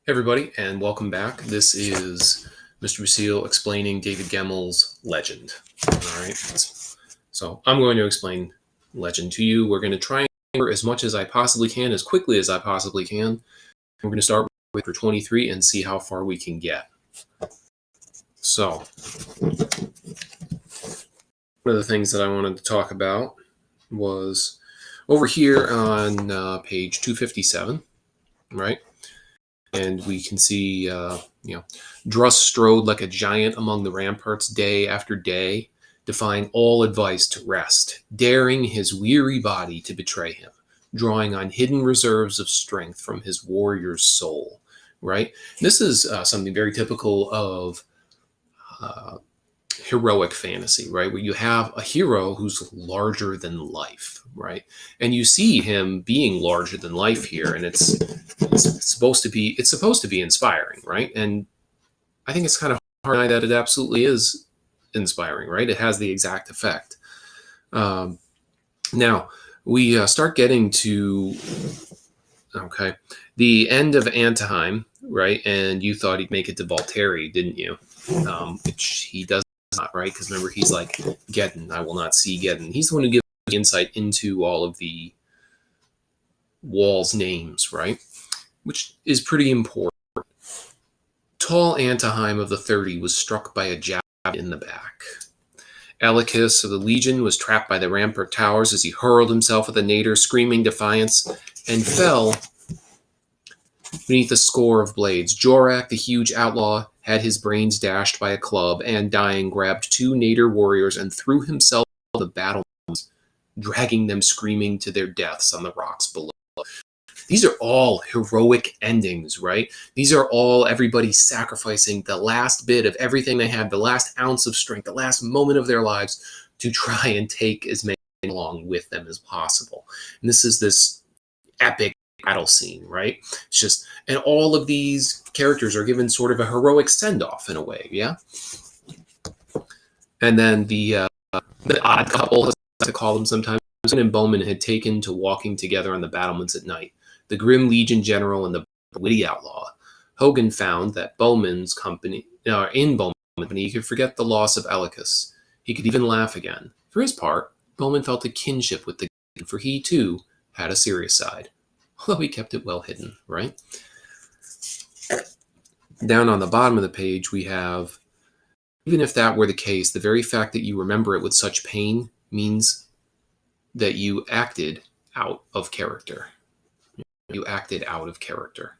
Hey everybody, and welcome back. This is Mr. Basile explaining David Gemmell's Legend. All right, so I'm going to explain Legend to you. We're going to try and cover as much as I possibly can, as quickly as I possibly can. We're going to start with chapter 23 and see how far we can get. So, one of the things that I wanted to talk about was over here on page 257, right? And we can see, Druss strode like a giant among the ramparts day after day, defying all advice to rest, daring his weary body to betray him, drawing on hidden reserves of strength from his warrior's soul. Right? This is something very typical of uh, heroic fantasy, right? Where you have a hero who's larger than life, right? And you see him being larger than life here, and it's supposed to be inspiring, right? And I think it's kind of hard to deny that it absolutely is inspiring, right? It has the exact effect. Now we start getting to the end of Anteheim, right? And you thought he'd make it to Valteri, didn't you? Which he does not, right? Because remember, he's like, Geddon, I will not see Geddon. He's the one who gives the insight into all of the walls' names, right? Which is pretty important. Tall Anteheim of the 30 was struck by a jab in the back. Alicus of the Legion was trapped by the rampart towers as he hurled himself at the nadir, screaming defiance, and fell beneath a score of blades. Jorak, the huge outlaw, had his brains dashed by a club, and dying, grabbed two nadir warriors and threw himself into the battlements, dragging them screaming to their deaths on the rocks below. These are all heroic endings, right? These are all everybody sacrificing the last bit of everything they had, the last ounce of strength, the last moment of their lives to try and take as many along with them as possible. And this is this epic battle scene, right? It's just, and all of these characters are given sort of a heroic send-off in a way, yeah? And then the odd couple, as I like to call them sometimes, and Bowman had taken to walking together on the battlements at night. The grim Legion general and the witty outlaw. Hogan found that Bowman's company, in Bowman's company, he could forget the loss of Alicus. He could even laugh again. For his part, Bowman felt a kinship with the Geddon, for he, too, had a serious side. Although he kept it well hidden, right? Down on the bottom of the page, we have, even if that were the case, the very fact that you remember it with such pain means that you acted out of character. You acted out of character.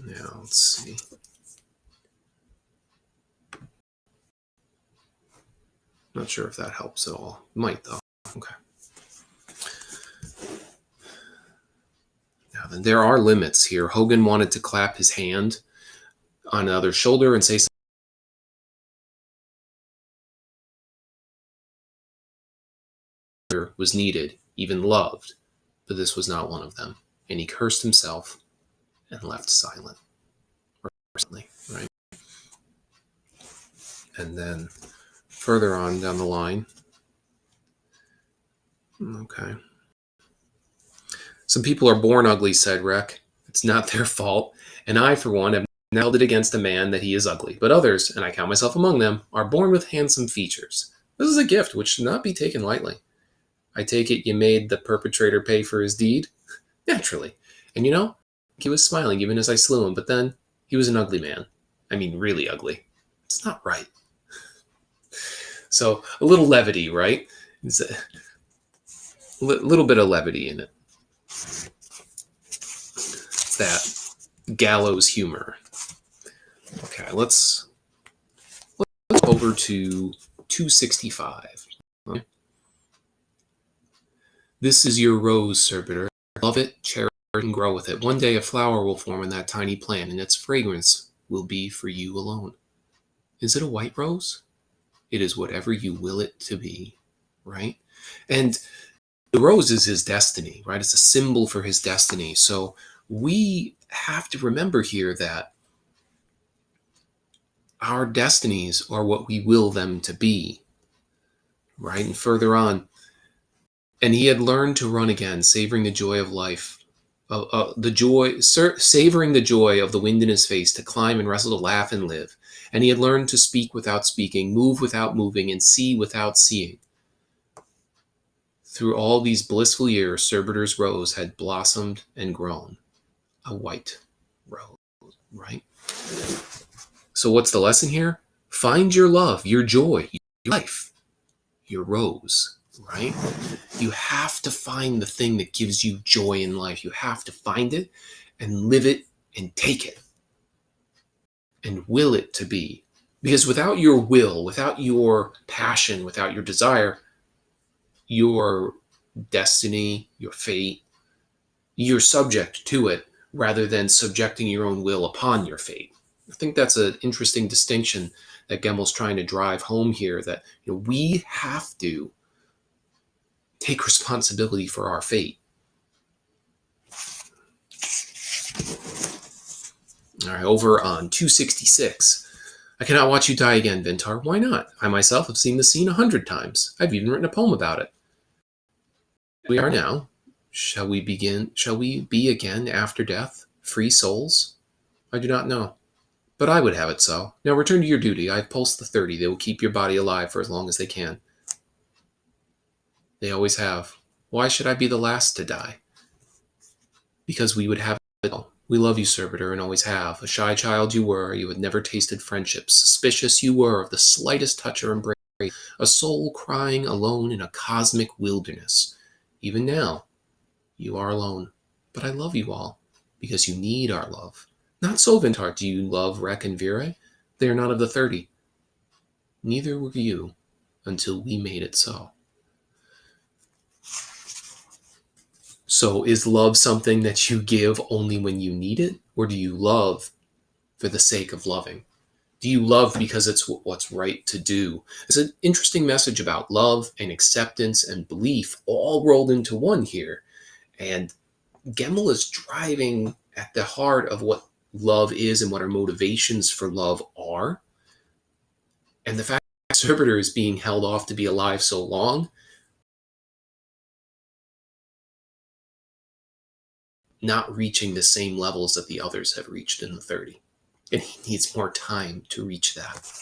Now, let's see. Not sure if that helps at all. Might, though. Okay. Now, then, there are limits here. Hogan wanted to clap his hand on the other's shoulder and say something was needed, even loved, but this was not one of them. And he cursed himself and left silent. Right? And then further on down the line, okay. Some people are born ugly, said Rec. It's not their fault. And I, for one, have held it against a man that he is ugly. But others, and I count myself among them, are born with handsome features. This is a gift which should not be taken lightly. I take it you made the perpetrator pay for his deed? Naturally. And you know, he was smiling even as I slew him, but then he was an ugly man. I mean, really ugly. It's not right. So, a little levity, right? It's a little bit of levity in it. It's that gallows humor. Okay, let's over to 265. Okay. This is your rose, Servitor. Love it, cherish it, and grow with it. One day a flower will form in that tiny plant, and its fragrance will be for you alone. Is it a white rose? It is whatever you will it to be, right? And the rose is his destiny, right? It's a symbol for his destiny. So we have to remember here that our destinies are what we will them to be, right? And further on, And he had learned to run again, savoring the joy of life, savoring the joy of the wind in his face, to climb and wrestle, to laugh and live. And he had learned to speak without speaking, move without moving, and see without seeing. Through all these blissful years, Surbitor's rose had blossomed and grown, a white rose, right? So what's the lesson here? Find your love, your joy, your life, your rose, right? You have to find the thing that gives you joy in life. You have to find it and live it and take it and will it to be. Because without your will, without your passion, without your desire, your destiny, your fate, you're subject to it rather than subjecting your own will upon your fate. I think that's an interesting distinction that Gemmell's trying to drive home here, that we have to take responsibility for our fate. All right, over on 266. I cannot watch you die again, Vintar. Why not? I myself have seen the scene 100 times. I've even written a poem about it. We are now. Shall we be again after death, free souls? I do not know, but I would have it so. Now return to your duty. I have pulsed the 30. They will keep your body alive for as long as they can. They always have. Why should I be the last to die? Because we would have it all. We love you, Servitor, and always have. A shy child you were, you had never tasted friendship. Suspicious you were of the slightest touch or embrace. A soul crying alone in a cosmic wilderness. Even now, you are alone. But I love you all, because you need our love. Not so, Vintar. Do you love Rek and Vire? They are not of the 30. Neither were you, until we made it so. So is love something that you give only when you need it? Or do you love for the sake of loving? Do you love because it's what's right to do? It's an interesting message about love and acceptance and belief all rolled into one here. And Gemmell is driving at the heart of what love is and what our motivations for love are. And the fact that Servitor is being held off to be alive so long, not reaching the same levels that the others have reached in the 30. And he needs more time to reach that.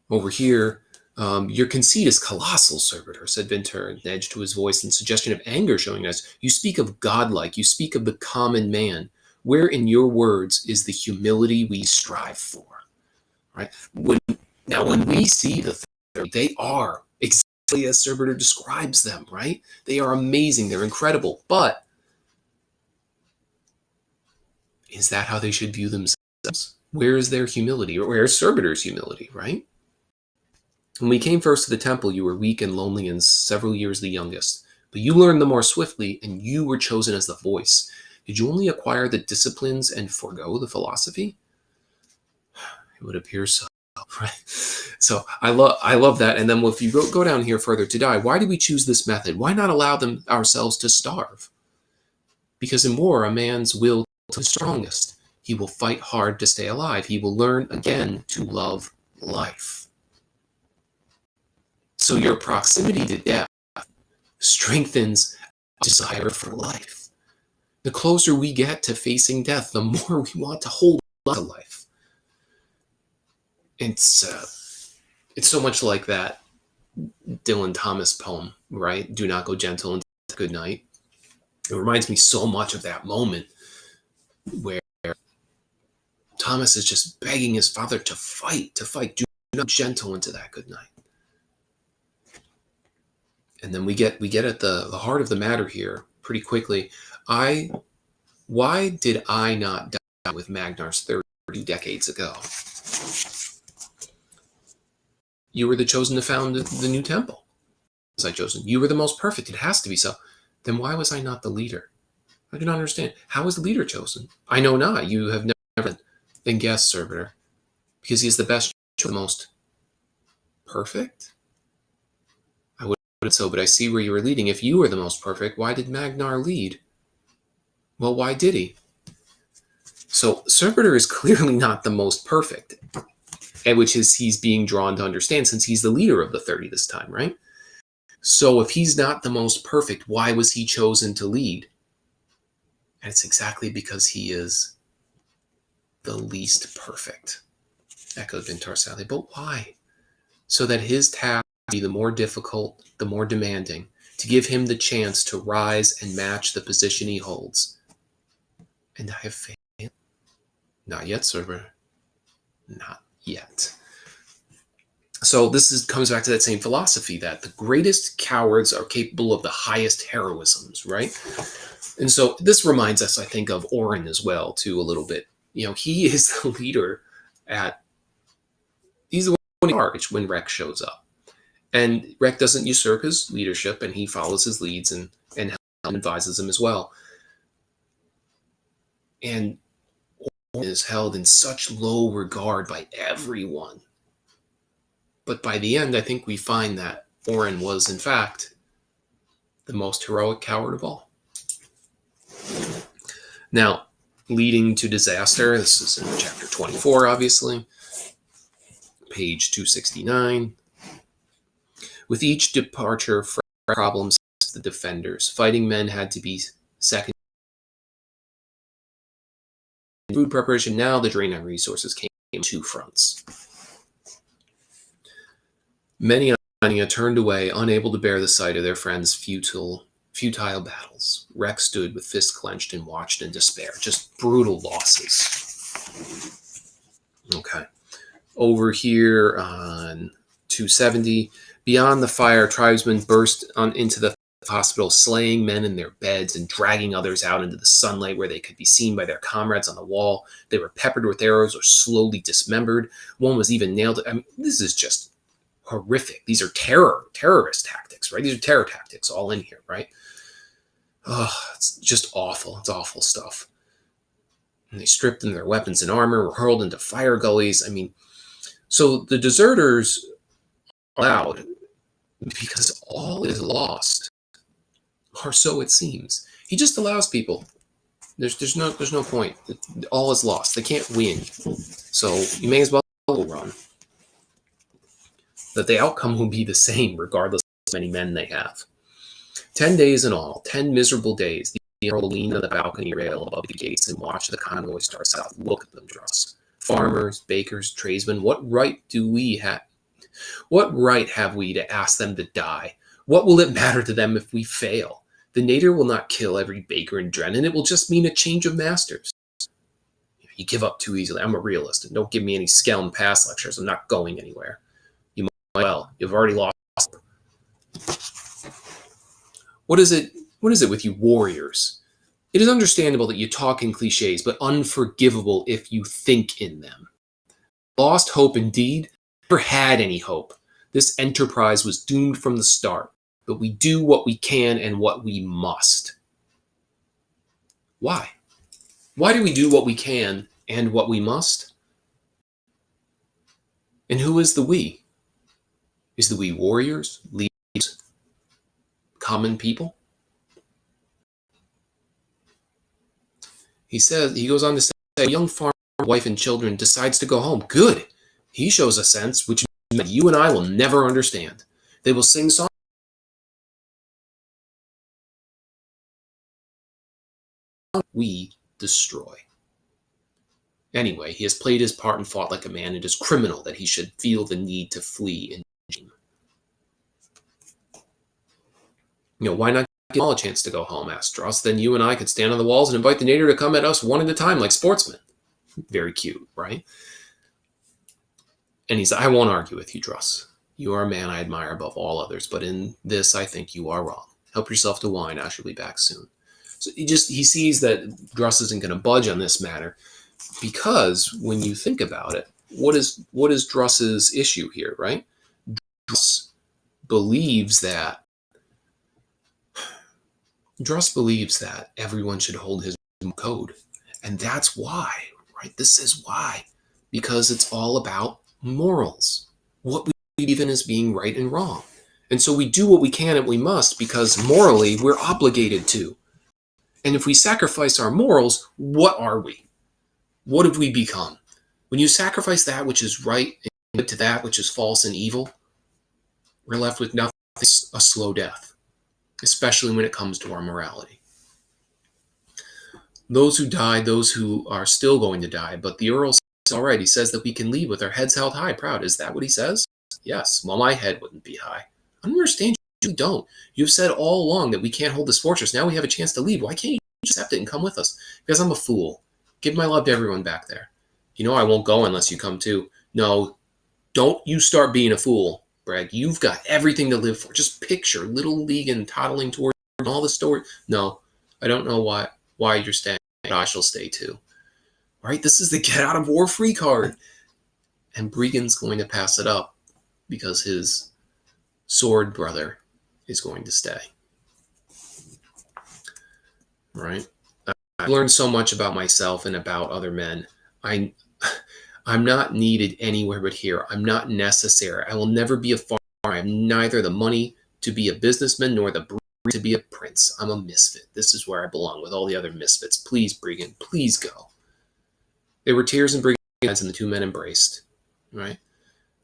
Over here, your conceit is colossal, Servitor, said Vintar, an edge to his voice and suggestion of anger showing us. You speak of godlike, you speak of the common man. Where in your words is the humility we strive for? Right? When we see the 30, they are exactly as Servitor describes them, right? They are amazing, they're incredible, but is that how they should view themselves? Where is their humility? Or where is Servitor's humility, right? When we came first to the temple, you were weak and lonely and several years the youngest. But you learned the more swiftly, and you were chosen as the voice. Did you only acquire the disciplines and forego the philosophy? It would appear so, right? So I love that. And then if you go down here further, to die, why did we choose this method? Why not allow them ourselves to starve? Because in war, a man's will is the strongest. He will fight hard to stay alive. He will learn again to love life. So your proximity to death strengthens desire for life. The closer we get to facing death, the more we want to hold on to life. It's so much like that Dylan Thomas poem, right? Do not go gentle into good night. It reminds me so much of that moment where Thomas is just begging his father to fight. Do not gentle into that good night. And then we get at the heart of the matter here pretty quickly. Why did I not die with Magnar's 30 decades ago? You were the chosen to found the new temple. Was I chosen? You were the most perfect. It has to be so. Then why was I not the leader? I do not understand. How was the leader chosen? I know not. You have never been. Then guess, Servitor. Because he is the best, the most perfect? I would so, but I see where you were leading. If you were the most perfect, why did Magnar lead? Well, why did he? So Servitor is clearly not the most perfect, and which is he's being drawn to understand since he's the leader of the 30 this time, right? So if he's not the most perfect, why was he chosen to lead? And it's exactly because he is the least perfect, echoed Vintarsalle. But why? So that his task would be the more difficult, the more demanding, to give him the chance to rise and match the position he holds. And I have failed. Not yet, server. Not yet. So this comes back to that same philosophy that the greatest cowards are capable of the highest heroisms, right? And so this reminds us, I think, of Oren as well, too, a little bit. He is the leader he's the one in charge when Rek shows up. And Rek doesn't usurp his leadership, and he follows his leads and advises him as well. And Oren is held in such low regard by everyone. But by the end, I think we find that Oren was, in fact, the most heroic coward of all. Now, leading to disaster, this is in chapter 24, obviously, page 269. With each departure, fresh problems the defenders. Fighting men had to be second. Food preparation, now the drain on resources came on two fronts. Many on Anya turned away, unable to bear the sight of their friends' futile battles. Rex stood with fists clenched and watched in despair. Just brutal losses. Okay. Over here on 270, beyond the fire, tribesmen burst into the hospital, slaying men in their beds and dragging others out into the sunlight where they could be seen by their comrades on the wall. They were peppered with arrows or slowly dismembered. One was even nailed. I mean, this is just horrific. These are terrorist tactics, right? These are terror tactics all in here, right? Oh, it's just awful. It's awful stuff. And they stripped them their weapons and armor, were hurled into fire gullies. I mean, so the deserters are allowed because all is lost, or so it seems. He just allows people. There's no point. All is lost. They can't win. So you may as well run. That the outcome will be the same regardless of how many men they have. 10 days in all, 10 miserable days. The Earl leaned on the balcony rail above the gates and watched the convoy start south. Look at them, Druss. Farmers, bakers, tradesmen, what right have we to ask them to die? What will it matter to them if we fail? The nadir will not kill every baker in Drennan. It will just mean a change of masters. You give up too easily. I'm a realist, and don't give me any Skelm Pass lectures. I'm not going anywhere. You might well. You've already lost. What is it with you warriors? It is understandable that you talk in cliches, but unforgivable if you think in them. Lost hope indeed. Never had any hope. This enterprise was doomed from the start, but we do what we can and what we must. Why? Why do we do what we can and what we must? And who is the we? Is the we warriors, leaders, common people? He goes on to say, a young farmer, wife and children decides to go home. Good. He shows a sense which you and I will never understand. They will sing songs we destroy. Anyway, he has played his part and fought like a man. It is criminal that he should feel the need to flee in shame. Why not give them all a chance to go home, asked Druss. Then you and I could stand on the walls and invite the nadir to come at us one at a time like sportsmen. Very cute, right? And I won't argue with you, Druss. You are a man I admire above all others, but in this I think you are wrong. Help yourself to wine. I shall be back soon. So he sees that Druss isn't going to budge on this matter, because when you think about it, what is Druss's issue here, right? Druss believes that everyone should hold his code, and that's why, right? This is why, because it's all about morals, what we believe in as being right and wrong. And so we do what we can and we must because morally we're obligated to. And if we sacrifice our morals, what are we? What have we become? When you sacrifice that which is right and to that which is false and evil, we're left with nothing It's a slow death, especially when it comes to our morality. Those who died, those who are still going to die, but the Earl says, all right, he says that we can leave with our heads held high, proud. Is that what he says? Yes. Well, my head wouldn't be high. I don't understand. You don't. You've said all along that we can't hold this fortress. Now we have a chance to leave. Why can't you just accept it and come with us? Because I'm a fool. Give my love to everyone back there. You know I won't go unless you come too. No, don't you start being a fool, Bragg. You've got everything to live for. Just picture little Legan toddling toward all the story. No, I don't know why you're staying, but I shall stay too. All right, this is the get out of war free card. And Bregan's going to pass it up because his sword brother is going to stay. Right? I've learned so much about myself and about other men. I'm not needed anywhere but here. I'm not necessary. I will never be a farmer. I have neither the money to be a businessman nor the breed to be a prince. I'm a misfit. This is where I belong with all the other misfits. Please, Bregan, please go. There were tears in Bregan's eyes, and the two men embraced. Right?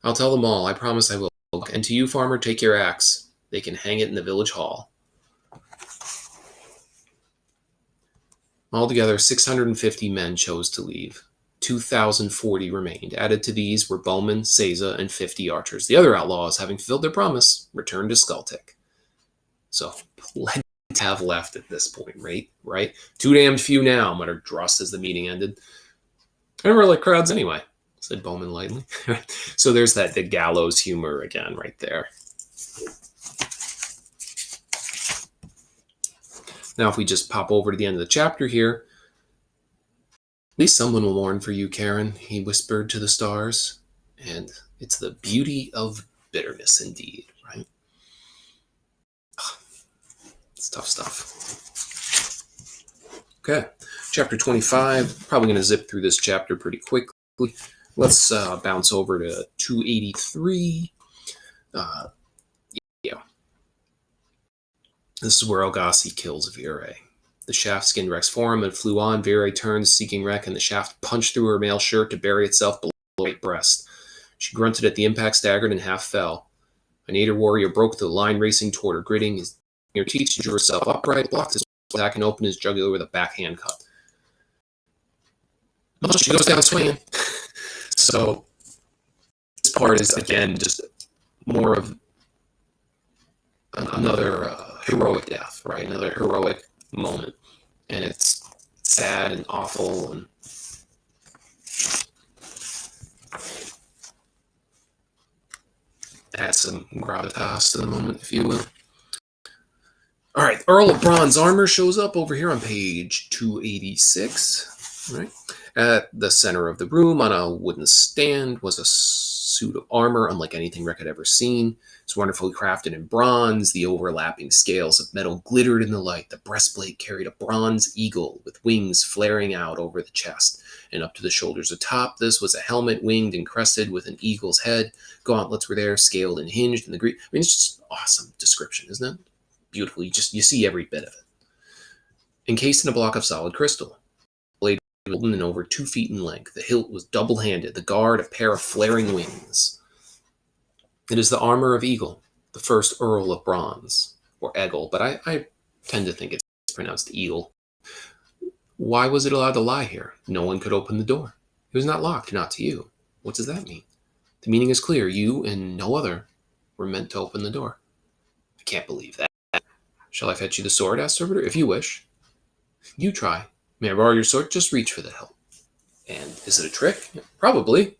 I'll tell them all. I promise I will. And to you, farmer, take your axe. They can hang it in the village hall. Altogether, 650 men chose to leave. 2,040 remained. Added to these were bowmen, Seiza, and 50 archers. The other outlaws, having fulfilled their promise, returned to Skultik. So, plenty to have left at this point, right? Too damned few now, muttered Druss as the meeting ended. I never like crowds anyway, said Bowman lightly. So there's the gallows humor again right there. Now, if we just pop over to the end of the chapter here, at least someone will mourn for you, Karen, he whispered to the stars. And it's the beauty of bitterness indeed, right? It's tough stuff. Okay, chapter 25. Probably going to zip through this chapter pretty quickly. Let's bounce over to 283. This is where Elgassi kills Vire. The shaft skinned Rex form and flew on. Vire turned, seeking wreck, and the shaft punched through her male shirt to bury itself below her right breast. She grunted at the impact, staggered, and half fell. A native warrior broke the line, racing toward her, gritting his teeth. She drew herself upright, blocked his attack, and opened his jugular with a backhand cut. Well, she goes down swinging. So this part is, again, just more of another heroic death, right? Another heroic moment. And it's sad and awful and adds some gravitas to the moment, if you will. All right, Earl of Bronze armor shows up over here on page 286. Right? At the center of the room, on a wooden stand, was a suit of armor unlike anything Rick had ever seen. It's wonderfully crafted in bronze. The overlapping scales of metal glittered in the light. The breastplate carried a bronze eagle with wings flaring out over the chest and up to the shoulders. Atop this was a helmet winged and crested with an eagle's head. Gauntlets were there, scaled and hinged in the green. I mean, it's just awesome description, isn't it? Beautiful. You see every bit of it. Encased in a block of solid crystal. Blade golden and over 2 feet in length. The hilt was double-handed. The guard a pair of flaring wings. It is the armor of Eagle, the first Earl of Bronze, or Eggle, but I tend to think it's pronounced Eagle. Why was it allowed to lie here? No one could open the door. It was not locked, not to you. What does that mean? The meaning is clear. You and no other were meant to open the door. I can't believe that. Shall I fetch you the sword? Asked Servitor. If you wish. You try. May I borrow your sword? Just reach for the hilt. And is it a trick? Probably.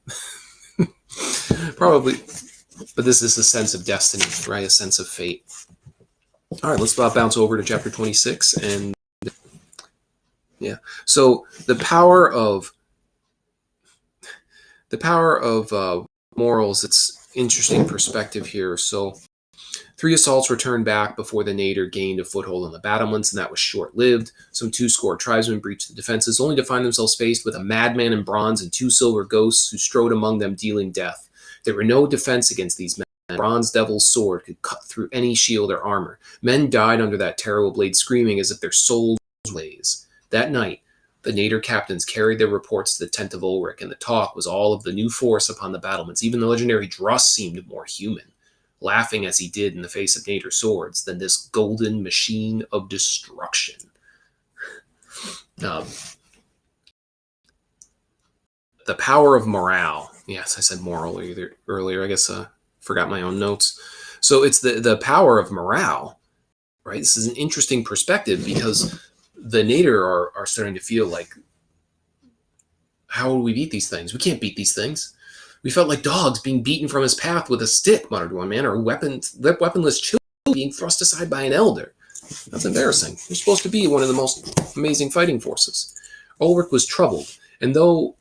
Probably. But this is a sense of destiny, right? A sense of fate. All right, let's bounce over to chapter 26. And yeah, so the power of morals, it's interesting perspective here. So 3 assaults were turned back before the Nader gained a foothold on the battlements, and that was short-lived. Some 2 tribesmen breached the defenses, only to find themselves faced with a madman in bronze and 2 silver ghosts who strode among them, dealing death. There were no defense against these men. The bronze devil's sword could cut through any shield or armor. Men died under that terrible blade, screaming as if their souls were ablaze. That night, the Nader captains carried their reports to the tent of Ulrich, and the talk was all of the new force upon the battlements. Even the legendary Druss seemed more human. laughing as he did in the face of Nader's swords, than this golden machine of destruction. The power of morale. Yes, I said moral earlier. I guess forgot my own notes. So it's the power of morale, right? This is an interesting perspective because the Nader are starting to feel like, how will we beat these things? We can't beat these things. We felt like dogs being beaten from his path with a stick, muttered one man, or weaponless children being thrust aside by an elder. That's embarrassing. You're supposed to be one of the most amazing fighting forces. Ulrich was troubled, and though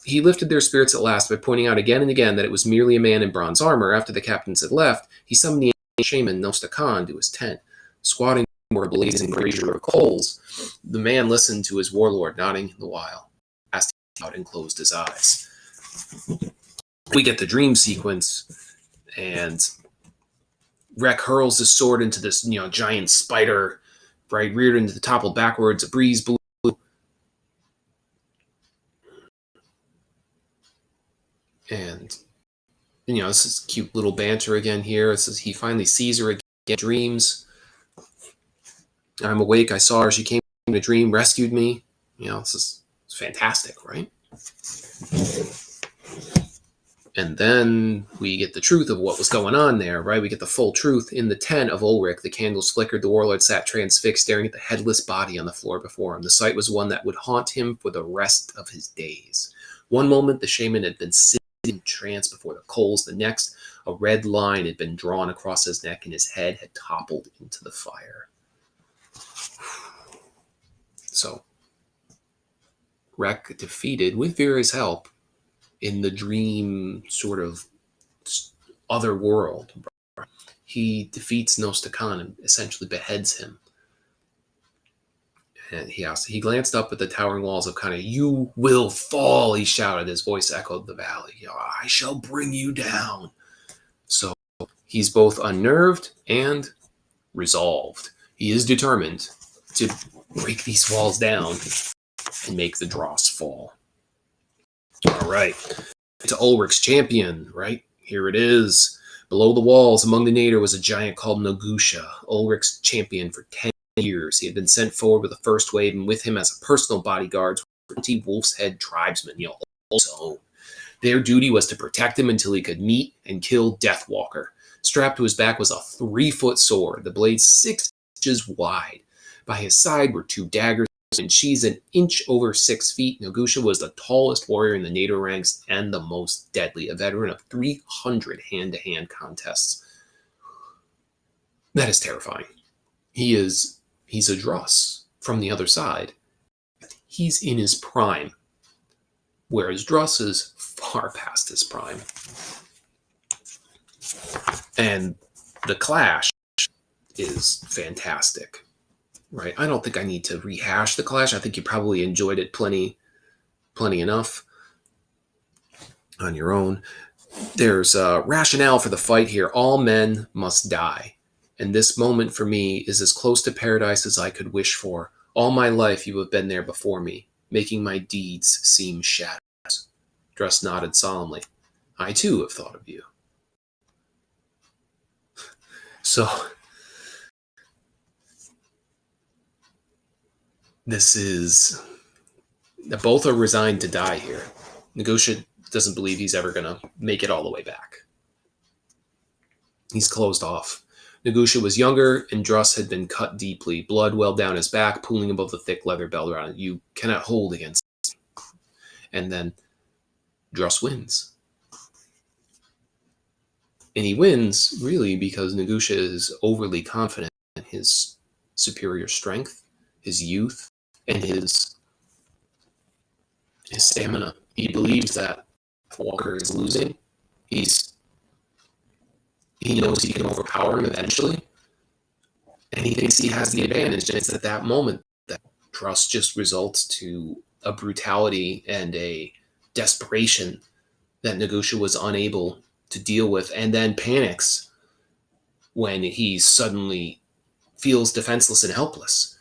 he lifted their spirits at last by pointing out again and again that it was merely a man in bronze armor, after the captains had left, he summoned the ancient shaman Nosta Khan to his tent. Squatting before a blazing brazier of coals, the man listened to his warlord, nodding the while, passed out and closed his eyes. We get the dream sequence, and Rek hurls his sword into this, giant spider, right, reared into the toppled backwards. A breeze blew. And, this is cute little banter again here. It says he finally sees her again, dreams. I'm awake. I saw her. She came in a dream, rescued me. It's fantastic, right? And then we get the truth of what was going on there, right? We get the full truth. In the tent of Ulrich, the candles flickered. The warlord sat transfixed, staring at the headless body on the floor before him. The sight was one that would haunt him for the rest of his days. One moment, the shaman had been sitting in trance before the coals. The next, a red line had been drawn across his neck, and his head had toppled into the fire. So, Rek defeated, with Vera's help, in the dream sort of other world. He defeats Nosta Khan and essentially beheads him. And he glanced up at the towering walls of Kana. "You will fall," he shouted. His voice echoed the valley. "I shall bring you down." So he's both unnerved and resolved. He is determined to break these walls down and make the dross fall. All right. To Ulrich's champion, right? Here it is. Below the walls, among the Nader, was a giant called Gousha, Ulrich's champion for 10 years. He had been sent forward with the first wave, and with him as a personal bodyguard, 20 Wolf's Head tribesmen, also. Their duty was to protect him until he could meet and kill Deathwalker. Strapped to his back was a 3-foot sword, the blade 6 inches wide. By his side were 2 daggers, and she's an inch over 6 feet. Gousha was the tallest warrior in the Nader ranks and the most deadly, a veteran of 300 hand-to-hand contests. That is terrifying. He's a Druss from the other side. He's in his prime, whereas Druss is far past his prime. And the clash is fantastic. Right, I don't think I need to rehash the clash. I think you probably enjoyed it plenty enough on your own. There's a rationale for the fight here. All men must die. And this moment for me is as close to paradise as I could wish for. All my life you have been there before me, making my deeds seem shadows. Druss nodded solemnly. I too have thought of you. So this is... both are resigned to die here. Gousha doesn't believe he's ever going to make it all the way back. He's closed off. Gousha was younger, and Druss had been cut deeply. Blood welled down his back, pooling above the thick leather belt around it. You cannot hold against me. And then Druss wins. And he wins, really, because Gousha is overly confident in his superior strength, his youth, and his stamina. He believes that Walker is losing. He knows he can overpower him eventually. And he thinks he has the advantage. And it's at that moment that trust just results to a brutality and a desperation that Gousha was unable to deal with, and then panics when he suddenly feels defenseless and helpless.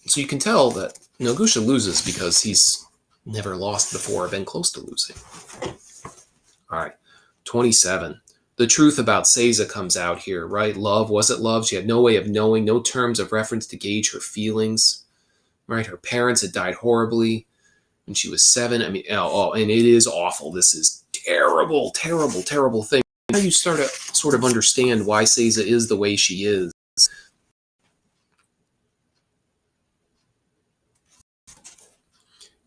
So you can tell that Gousha loses because he's never lost before or been close to losing. All right, 27. the truth about Seiza comes out here, right? Love, was it love? She had no way of knowing, no terms of reference to gauge her feelings, right? Her parents had died horribly when she was 7. I mean, and it is awful. This is terrible, terrible, terrible thing. Now you start to sort of understand why Seiza is the way she is.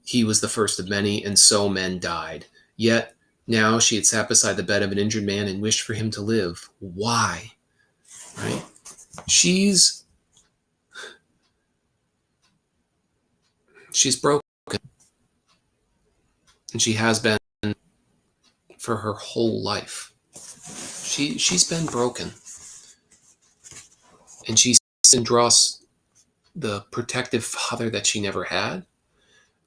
He was the first of many, and so men died. Yet, now she had sat beside the bed of an injured man and wished for him to live. Why? Right? She's broken. And she has been for her whole life. She's been broken. And she's in Dross, the protective father that she never had.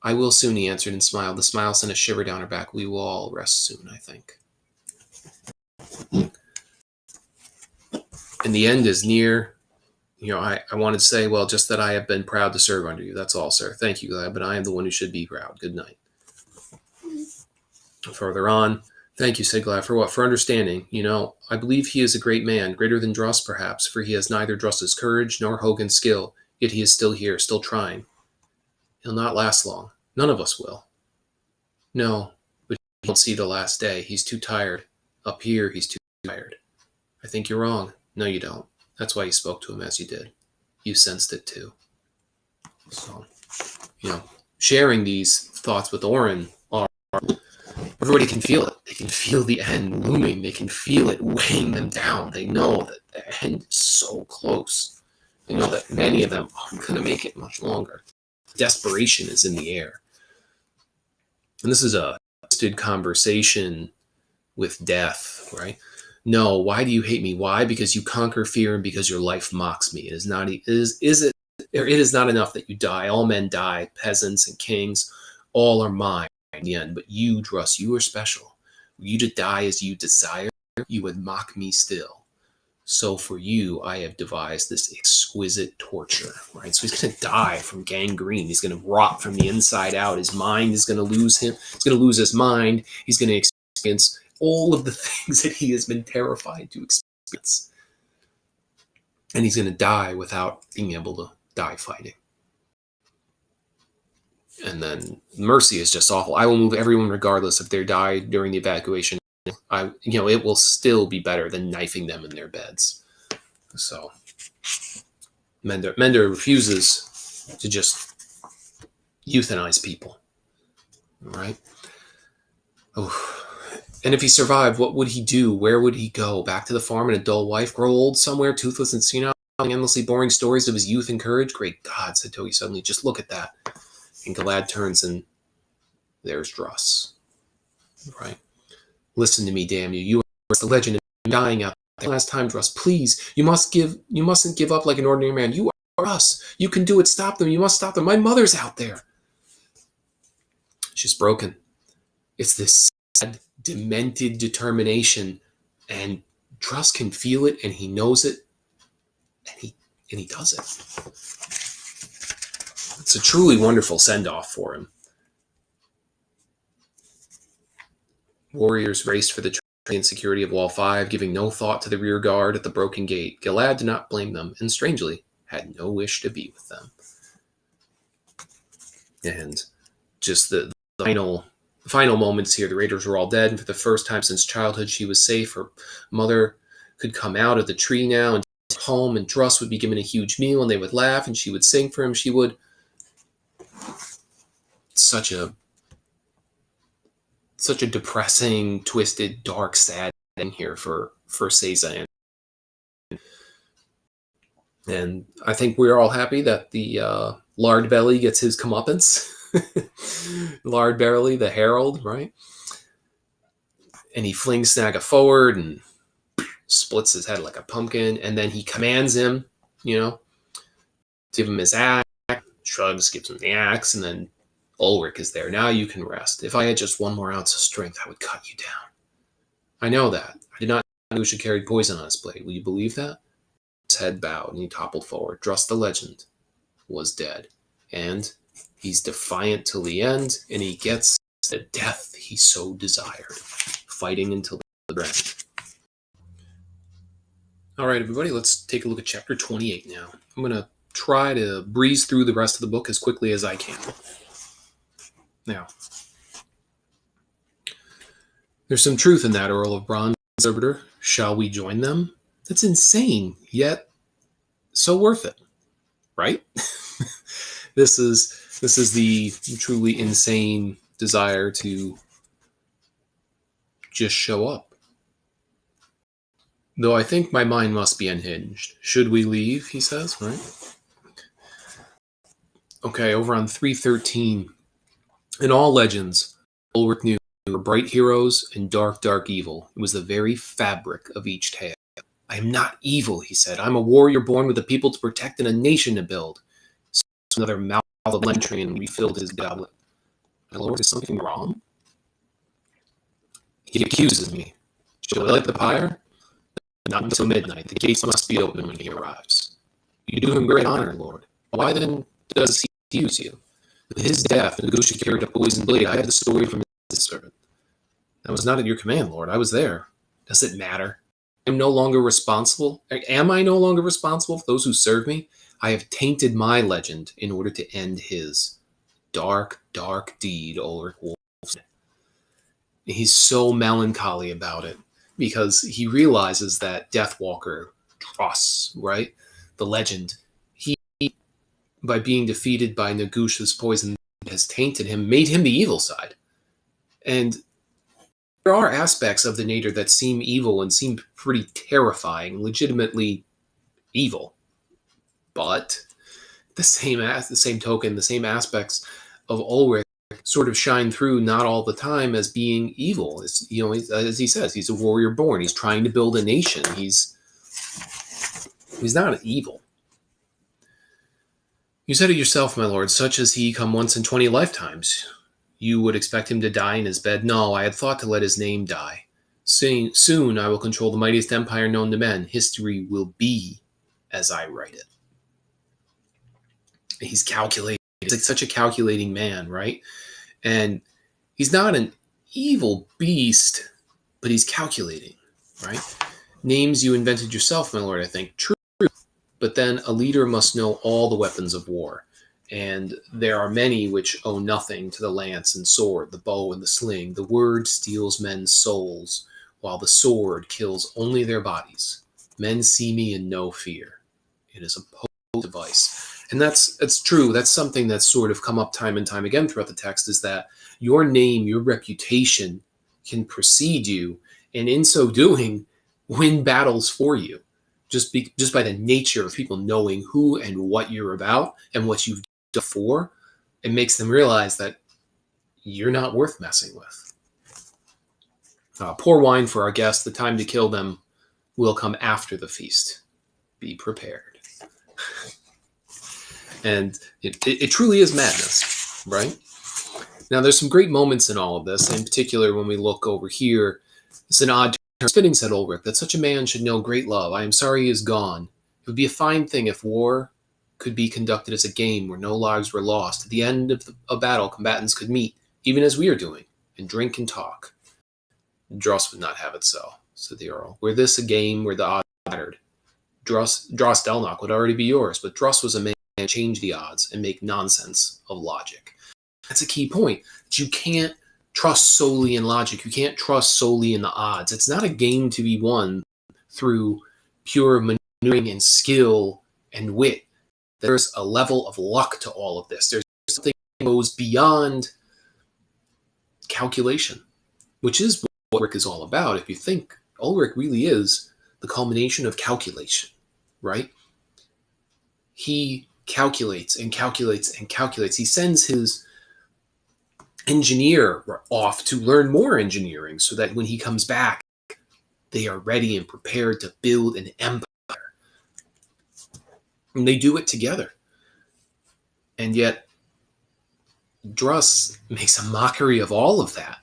I will soon, he answered and smiled. The smile sent a shiver down her back. We will all rest soon, I think. And the end is near. I wanted to say, well, just that I have been proud to serve under you. That's all, sir. Thank you, Glad, but I am the one who should be proud. Good night. Further on, thank you, said Glad. For what? For understanding. I believe he is a great man, greater than Dross, perhaps, for he has neither Dross's courage nor Hogan's skill, yet he is still here, still trying. He'll not last long. None of us will. No, but he won't see the last day. He's too tired. Up here, he's too tired. I think you're wrong. No, you don't. That's why you spoke to him as you did. You sensed it too. So, sharing these thoughts with Oren, everybody can feel it. They can feel the end looming. They can feel it weighing them down. They know that the end is so close. They know that many of them aren't going to make it much longer. Desperation is in the air. And this is a twisted conversation with death, right? No, why do you hate me? Why? Because you conquer fear and because your life mocks me. It is not enough that you die. All men die, peasants and kings, all are mine in the end. But you, Druss, you are special. Were you to die as you desire, you would mock me still. So for you, I have devised this exquisite torture, right? So he's going to die from gangrene. He's going to rot from the inside out. His mind is going to lose him. He's going to lose his mind. He's going to experience all of the things that he has been terrified to experience. And he's going to die without being able to die fighting. And then mercy is just awful. I will move everyone regardless if they die during the evacuation. It will still be better than knifing them in their beds. So Mender refuses to just euthanize people. All right? Oh. And if he survived, what would he do? Where would he go? Back to the farm and a dull wife? Grow old somewhere, toothless and senile, telling endlessly boring stories of his youth and courage? Great God, said Togi suddenly. Just look at that. And Galad turns and there's Dross. Right? Listen to me, damn you. You are the legend of dying out there. Last time, Dross, please. You mustn't give up like an ordinary man. You are us. You can do it. Stop them. You must stop them. My mother's out there. She's broken. It's this sad, demented determination, and Dross can feel it, and he knows it, and he does it. It's a truly wonderful send-off for him. Warriors raced for the and security of Wall 5, giving no thought to the rear guard at the broken gate. Galad did not blame them, and strangely, had no wish to be with them. And just the final moments here, the raiders were all dead, and for the first time since childhood, she was safe. Her mother could come out of the tree now and take home, and Dross would be given a huge meal, and they would laugh, and she would sing for him. She would... Such a depressing, twisted, dark, sad thing here for Seiza. And I think we're all happy that the Lard Belly gets his comeuppance. Lard Belly, the herald, right? And he flings Snaga forward and splits his head like a pumpkin. And then he commands him, give him his axe, shrugs, gives him the axe, and then Ulrich is there. Now you can rest. If I had just 1 more ounce of strength, I would cut you down. I know that. I did not know Gousha carried poison on his blade. Will you believe that? His head bowed and he toppled forward. Dross the legend was dead. And he's defiant till the end, and he gets the death he so desired, fighting until the end. All right, everybody, let's take a look at chapter 28 now. I'm going to try to breeze through the rest of the book as quickly as I can. Now, there's some truth in that, Earl of Bronze servitor. Shall we join them? That's insane, yet so worth it, right? This is the truly insane desire to just show up. Though I think my mind must be unhinged. Should we leave, he says, right? Okay, over on 313. In all legends, Ulrich knew there were bright heroes and dark, dark evil. It was the very fabric of each tale. I am not evil, he said. I'm a warrior born with a people to protect and a nation to build. So another mouth of Lentrian refilled his goblet. My lord, is something wrong? He accuses me. Shall I light the pyre? Not until midnight. The gates must be open when he arrives. You do him great honor, lord. Why then does he accuse you? With his death, and Gousha carried a poisoned blade. I have the story from his servant. That was not at your command, lord. I was there. Does it matter? I'm no longer responsible. Am I no longer responsible for those who serve me? I have tainted my legend in order to end his. Dark, dark deed, Ulrich Wolf. He's so melancholy about it because he realizes that Deathwalker trusts, right? The legend. He, by being defeated by Gousha's poison, has tainted him, made him the evil side. And there are aspects of the Nader that seem evil and seem pretty terrifying, legitimately evil. But the same token, the same aspects of Ulrich sort of shine through, not all the time, as being evil. It's, as he says, he's a warrior born. He's trying to build a nation. He's not evil. You said it yourself, my lord, such as he come once in 20 lifetimes. You would expect him to die in his bed? No, I had thought to let his name die. Soon I will control the mightiest empire known to men. History will be as I write it. He's calculating. He's like such a calculating man, right? And he's not an evil beast, but he's calculating, right? Names you invented yourself, my lord, I think. True. But then a leader must know all the weapons of war. And there are many which owe nothing to the lance and sword, the bow and the sling. The word steals men's souls, while the sword kills only their bodies. Men see me in no fear. It is a potent device. And that's true. That's something that's sort of come up time and time again throughout the text, is that your name, your reputation can precede you, and in so doing, win battles for you. Just by the nature of people knowing who and what you're about and what you've done for, it makes them realize that you're not worth messing with. Pour wine for our guests. The time to kill them will come after the feast. Be prepared. And it truly is madness, right? Now, there's some great moments in all of this. In particular, when we look over here, it's an odd turn. Fitting, said Ulrich, that such a man should know great love. I am sorry he is gone. It would be a fine thing if war could be conducted as a game where no lives were lost. At the end of a battle, combatants could meet, even as we are doing, and drink and talk. Dross would not have it so, said the Earl. Were this a game where the odds mattered, Dross Delnock would already be yours, but Dross was a man who change the odds and make nonsense of logic. That's a key point. You can't trust solely in logic. You can't trust solely in the odds. It's not a game to be won through pure maneuvering and skill and wit. There's a level of luck to all of this. There's something that goes beyond calculation, which is what Ulrich is all about. If you think, Ulrich really is the culmination of calculation, right? He calculates and calculates and calculates. He sends his engineer off to learn more engineering so that when he comes back, they are ready and prepared to build an empire. And they do it together. And yet, Dross makes a mockery of all of that.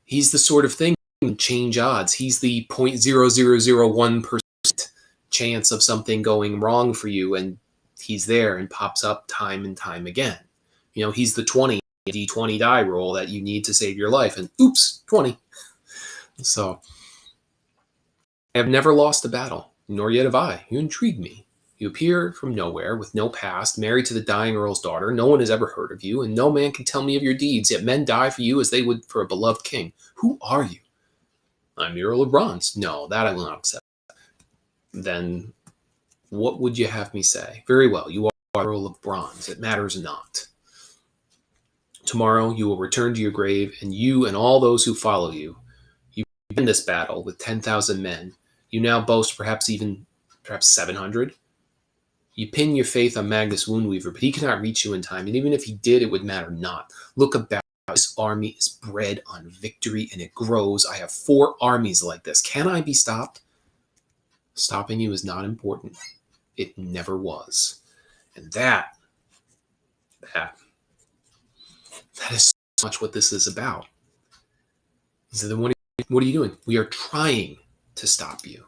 He's the sort of thing that can change odds. He's the 0.0001% chance of something going wrong for you, and he's there and pops up time and time again. He's the 20 D20 die roll that you need to save your life, and oops, 20. So I have never lost a battle. Nor yet have I. You intrigue me. You appear from nowhere, with no past, married to the dying earl's daughter. No one has ever heard of you, and no man can tell me of your deeds, yet men die for you as they would for a beloved king. Who are you? I'm the Earl of Bronze. No, that I will not accept. Then what would you have me say? Very well, you are Earl of Bronze. It matters not. Tomorrow you will return to your grave, and you and all those who follow you. You begin this battle with 10,000 men. You now boast perhaps 700. You pin your faith on Magnus Woundweaver, but he cannot reach you in time, and even if he did, it would matter not. Look about. This army is bred on victory, and it grows. I have 4 armies like this. Can I be stopped? Stopping you is not important. It never was. And that is so much what this is about. So then what are you doing? We are trying to stop you.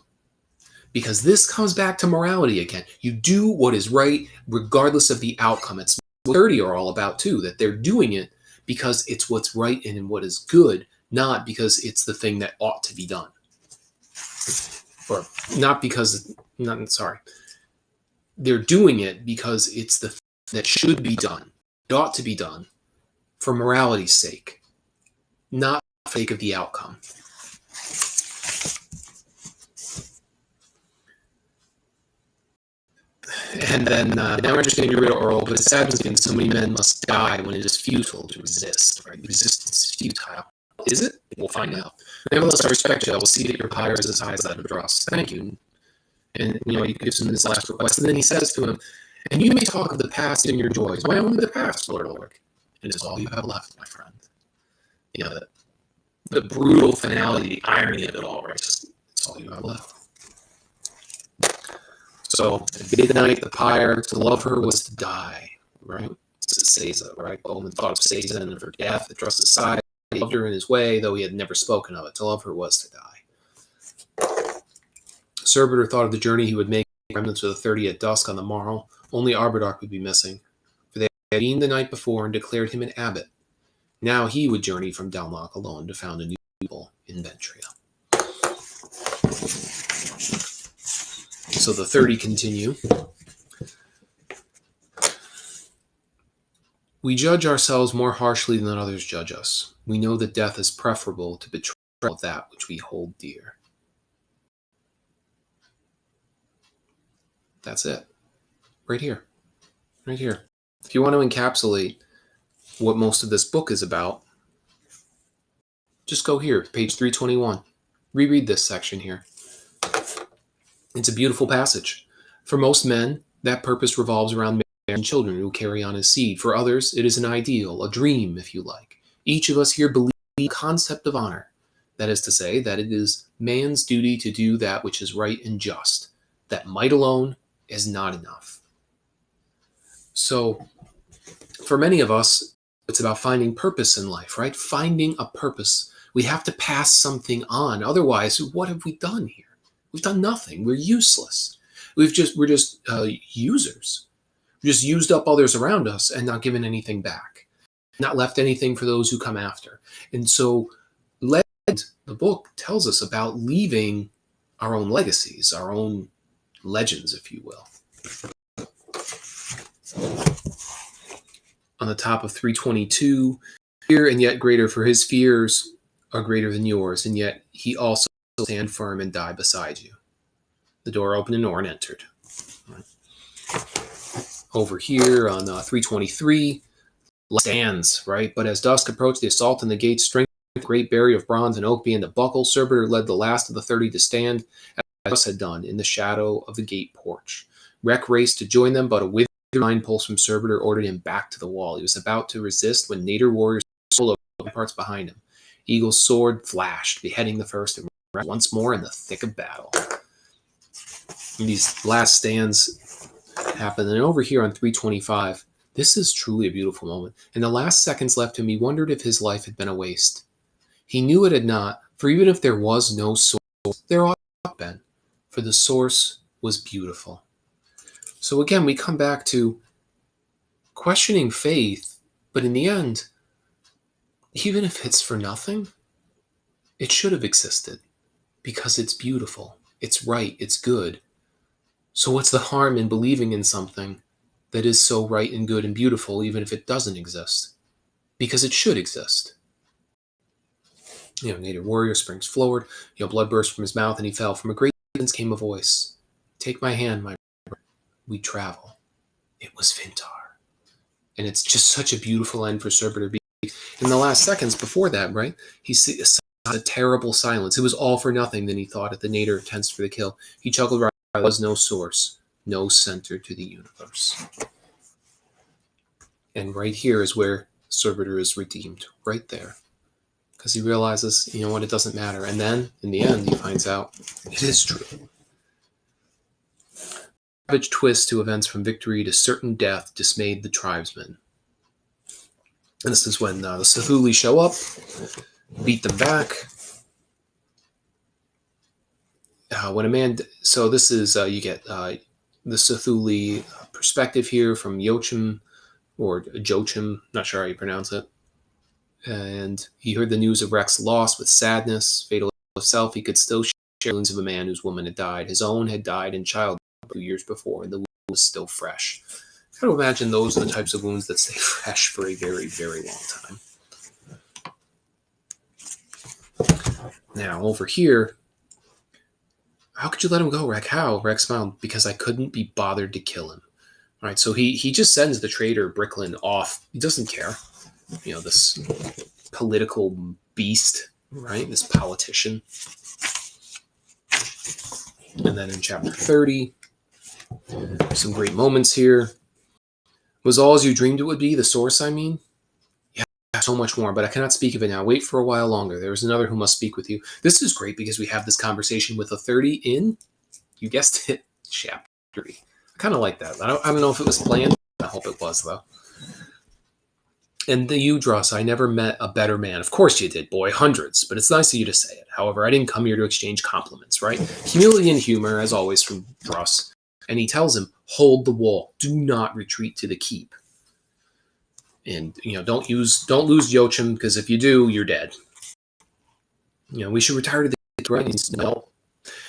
Because this comes back to morality again. You do what is right regardless of the outcome. It's what 30 are all about too, that they're doing it because it's what's right and what is good, not because it's the thing that ought to be done. Or not because, they're doing it because it's the thing that should be done. It ought to be done for morality's sake, not for the sake of the outcome. And then now we're just going to get rid of Earl, but it saddens me that so many men must die when it is futile to resist. Right? Resistance is futile. Is it? We'll find out. Nevertheless, I respect you. I will see that your pyre is as high as that of dross. Thank you. And he gives him this last request, and then he says to him, "And you may talk of the past and your joys. Why only the past, Lord Ulrich? It is all you have left, my friend." The brutal finality, the irony of it all, right? It's all you have left. So, at midnight, the pyre, to love her was to die, right? This is Seiza, right? Bowman thought of Seiza and of her death, at Drust's side. He loved her in his way, though he had never spoken of it. To love her was to die. Surbitor thought of the journey he would make, remnants of the 30 at dusk on the morrow. Only Arberdark would be missing, for they had been the night before and declared him an abbot. Now he would journey from Downlock alone to found a new people in Ventria. So the 30 continue. We judge ourselves more harshly than others judge us. We know that death is preferable to betrayal of that which we hold dear. That's it. Right here. Right here. If you want to encapsulate what most of this book is about, just go here, page 321. Reread this section here. It's a beautiful passage. For most men, that purpose revolves around marriage and children who carry on his seed. For others, it is an ideal, a dream, if you like. Each of us here believes in the concept of honor. That is to say, that it is man's duty to do that which is right and just. That might alone is not enough. So, for many of us, it's about finding purpose in life, right? Finding a purpose. We have to pass something on. Otherwise, what have we done here? We've done nothing. We're useless. We're just users. We just used up others around us and not given anything back. Not left anything for those who come after. And so the book tells us about leaving our own legacies, our own legends, if you will. On the top of 322, fear and yet greater, for his fears are greater than yours, and yet he also will stand firm and die beside you. The door opened and Orn entered. Right. Over here on 323, stands, right? But as dusk approached, the assault on the gate strengthened. The great barrier of bronze and oak began to buckle. Surbitor led the last of the 30 to stand, as Gus had done, in the shadow of the gate porch. Rek raced to join them, but a withering mind pulse from Surbitor ordered him back to the wall. He was about to resist when Nader warriors solo parts behind him. Eagle's sword flashed, beheading the first, and once more in the thick of battle. And these last stands happen. And over here on 325, this is truly a beautiful moment. In the last seconds left him, he wondered if his life had been a waste. He knew it had not, for even if there was no source, there ought to have been, for the source was beautiful. So again, we come back to questioning faith, but in the end, even if it's for nothing, it should have existed because it's beautiful, it's right, it's good, So what's the harm in believing in something that is so right and good and beautiful, even if it doesn't exist? Because it should exist. Native warrior springs forward. Blood burst from his mouth, and he fell. From a great distance came a voice. Take my hand, my brother. We travel. It was Vintar. And it's just such a beautiful end for Servitor B. In the last seconds before that, right, he sees a terrible silence. It was all for nothing, then he thought, at the nadir tensed for the kill. He chuckled, right, there was no source, no center to the universe. And right here is where Servitor is redeemed, right there. Because he realizes, what, it doesn't matter. And then, in the end, he finds out it is true. Savage twist to events from victory to certain death dismayed the tribesmen. And this is when the Cthulhu show up, beat them back. When a man, so this is you get the Cthulhu perspective here from Joachim or Joachim, not sure how you pronounce it. And he heard the news of Rex's loss with sadness, fatal of self. He could still share the wounds of a man whose woman had died. His own had died in childbirth 2 years before, and the wound was still fresh. I can imagine those are the types of wounds that stay fresh for a very, very long time. Now, over here, how could you let him go, Rex? How? Rex smiled. Because I couldn't be bothered to kill him. All right, so he just sends the traitor Bricklin off. He doesn't care. This political beast, right? This politician. And then in chapter 30, some great moments here. Was all as you dreamed it would be, the source, I mean? Yeah, so much more, but I cannot speak of it now. Wait for a while longer. There is another who must speak with you. This is great because we have this conversation with a 30 in, you guessed it, chapter 3. I kind of like that. I don't know if it was planned. I hope it was, though. And the Udras, I never met a better man. Of course you did, boy, hundreds, but it's nice of you to say it. However, I didn't come here to exchange compliments, right? Humility and humor, as always, from Druss. And he tells him, hold the wall. Do not retreat to the keep. And, don't lose Joachim, because if you do, you're dead. We should retire to the keep, right? No.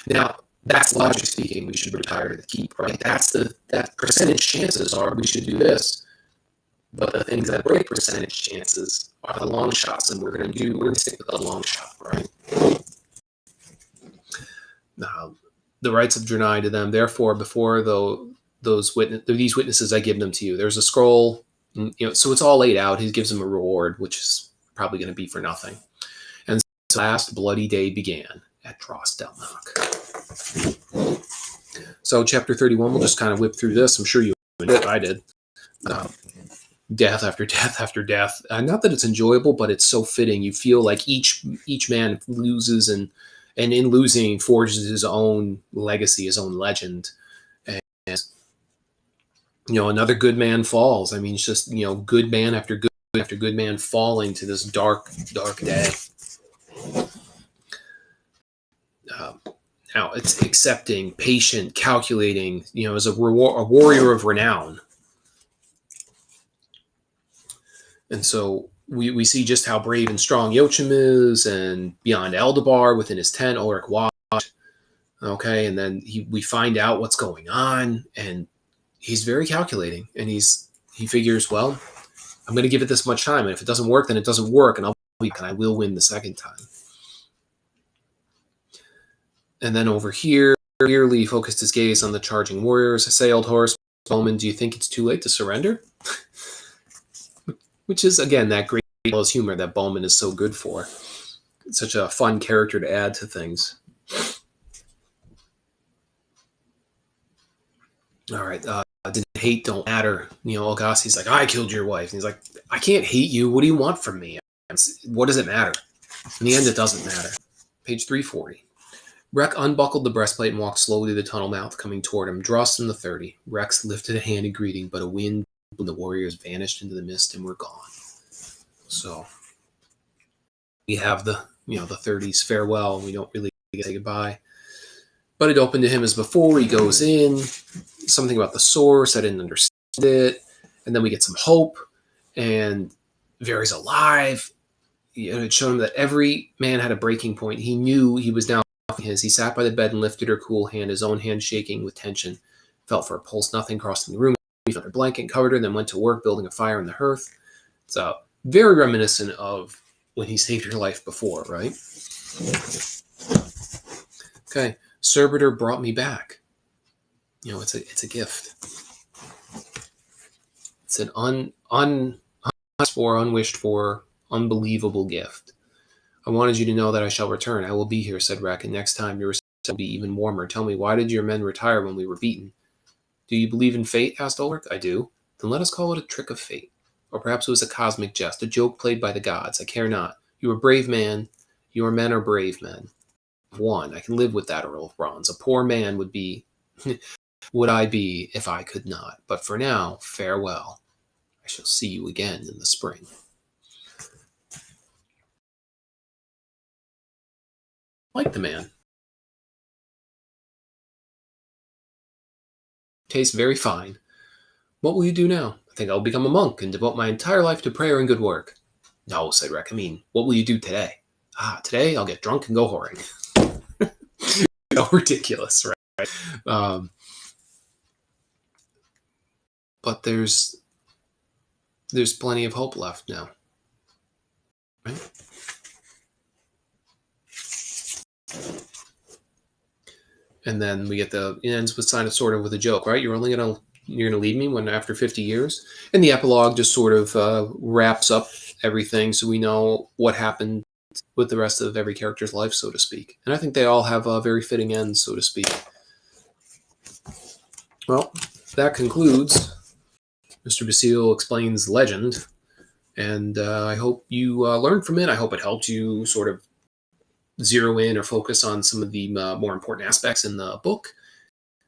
Now, that's logically speaking, we should retire to the keep, right? That percentage chances are we should do this. But the things that break percentage chances are the long shots, and we're going to stick with the long shot, right? Now, the rights of denied to them. Therefore, before these witnesses, I give them to you. There's a scroll, so it's all laid out. He gives them a reward, which is probably going to be for nothing. And so the last bloody day began at Dros Delnock. So chapter 31, we'll just kind of whip through this. I'm sure you did. I did. Death after death after death. Not that it's enjoyable, but it's so fitting. You feel like each man loses and in losing forges his own legacy, his own legend. And another good man falls. I mean, it's just good man after good man falling to this dark day. Now it's accepting, patient, calculating. As a warrior of renown. And so we see just how brave and strong Joachim is, and beyond Eldabar, within his tent, Ulrich watched. Okay, and then we find out what's going on, and he's very calculating, and he figures, well, I'm going to give it this much time, and if it doesn't work, then it doesn't work, and I will win the second time. And then over here, Lee focused his gaze on the charging warriors. Assailed horse, Bowman, do you think it's too late to surrender? Which is, again, that great humor that Bowman is so good for. It's such a fun character to add to things. All right, didn't hate don't matter. Olgassi's like, I killed your wife. And he's like, I can't hate you. What do you want from me? What does it matter? In the end, it doesn't matter. Page 340. Rex unbuckled the breastplate and walked slowly to the tunnel mouth, coming toward him. Dross in the 30. Rex lifted a hand in greeting, but a wind when the warriors vanished into the mist and were gone. So we have the 30's farewell. We don't really say goodbye. But it opened to him as before. He goes in. Something about the source. I didn't understand it. And then we get some hope. And Vari's alive. It showed him that every man had a breaking point. He knew he was now his. He sat by the bed and lifted her cool hand, his own hand shaking with tension. Felt for a pulse, nothing. Crossing the room, he found her blanket, covered her, then went to work building a fire on the hearth. It's very reminiscent of when he saved her life before, right? Okay, Servitor brought me back. You know, it's a gift. It's an unasked for, unwished for, unbelievable gift. I wanted you to know that I shall return. I will be here, said Reck, and next time your reception will be even warmer. Tell me, why did your men retire when we were beaten? Do you believe in fate? Asked Ulrich. I do. Then let us call it a trick of fate. Or perhaps it was a cosmic jest, a joke played by the gods. I care not. You are a brave man. Your men are brave men. One. I can live with that, Earl of Bronze. A poor man would I be if I could not. But for now, farewell. I shall see you again in the spring. Like the man. Tastes very fine. What will you do now? I think I'll become a monk and devote my entire life to prayer and good work. No, said Reck. I mean, what will you do today? Today I'll get drunk and go whoring. Ridiculous, right? But there's plenty of hope left now. Right? And then we get it ends with sort of with a joke, right? You're gonna leave me when after 50 years, and the epilogue just sort of wraps up everything, so we know what happened with the rest of every character's life, so to speak. And I think they all have very fitting ends, so to speak. Well, that concludes Mr. Basile Explains Legend, and I hope you learned from it. I hope it helped you sort of zero in or focus on some of the more important aspects in the book.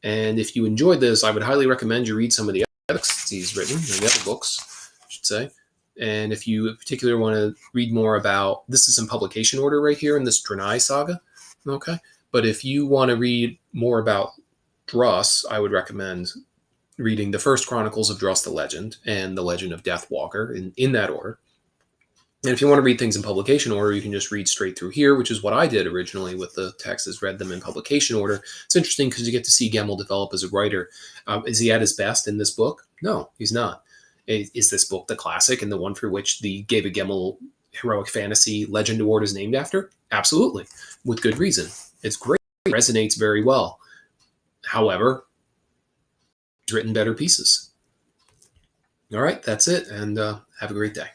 And if you enjoyed this, I would highly recommend you read some of the other books he's written, or the other books, I should say. And if you in particular want to read more about, this is in publication order right here in this Draenei saga, okay? But if you want to read more about Druss, I would recommend reading the first Chronicles of Druss the Legend and the Legend of Deathwalker in that order. And if you want to read things in publication order, you can just read straight through here, which is what I did originally with the texts, read them in publication order. It's interesting because you get to see Gemmell develop as a writer. Is he at his best in this book? No, he's not. Is this book the classic and the one for which the David Gemmell Heroic Fantasy Legend Award is named after? Absolutely, with good reason. It's great. It resonates very well. However, he's written better pieces. All right, that's it, and have a great day.